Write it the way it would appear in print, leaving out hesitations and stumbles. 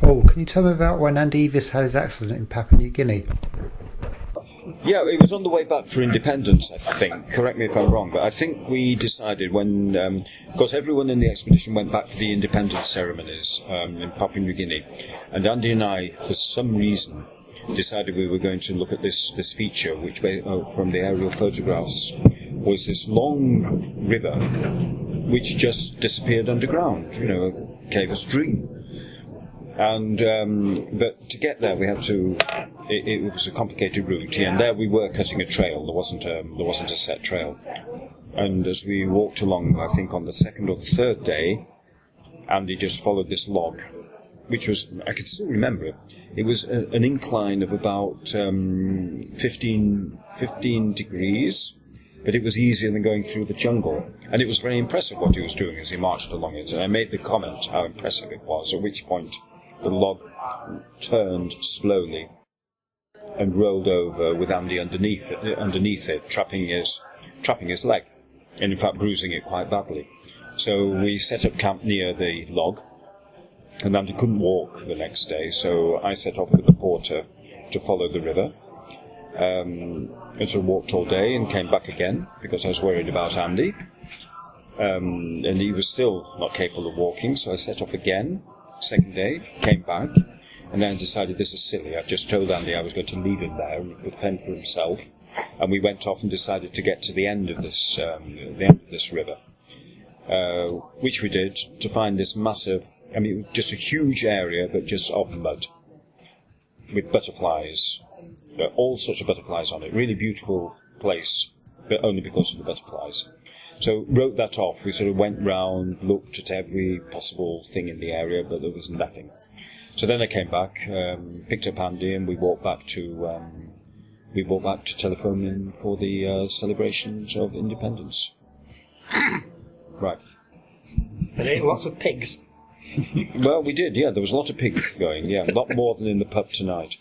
Paul, can you tell me about when Andy Evis had his accident in Papua New Guinea? Yeah, it was on the way back for independence, I think. Correct me if I'm wrong, but I think we decided when... of course, everyone in the expedition went back for the independence ceremonies in Papua New Guinea. And Andy and I, for some reason, decided we were going to look at this feature, which from the aerial photographs was this long river which just disappeared underground, gave us a dream. And but to get there, we had to. It was a complicated route, and there we were cutting a trail. There wasn't a set trail. And as we walked along, I think on the second or the third day, Andy just followed this log, which was, I can still remember it. It was an incline of about 15 degrees, but it was easier than going through the jungle. And it was very impressive what he was doing as he marched along it. And I made the comment how impressive it was, at which point the log turned slowly and rolled over with Andy underneath it, trapping his leg, and in fact bruising it quite badly. So we set up camp near the log, and Andy couldn't walk the next day, so I set off with the porter to follow the river. And so walked all day and came back again, because I was worried about Andy. And he was still not capable of walking, so I set off again. Second day, came back, and then decided this is silly. I just told Andy I was going to leave him there and he could fend for himself. And we went off and decided to get to the end of this river, which we did, to find this massive, just a huge area, but just of mud, with butterflies, all sorts of butterflies on it. Really beautiful place, but only because of the butterflies. So wrote that off. We sort of went round, looked at every possible thing in the area, but there was nothing. So then I came back, picked up Andy, and we walked back to Telephone for the celebrations of independence. Right. And ate lots of pigs. Well, we did, yeah. There was a lot of pigs going, yeah. A lot more than in the pub tonight.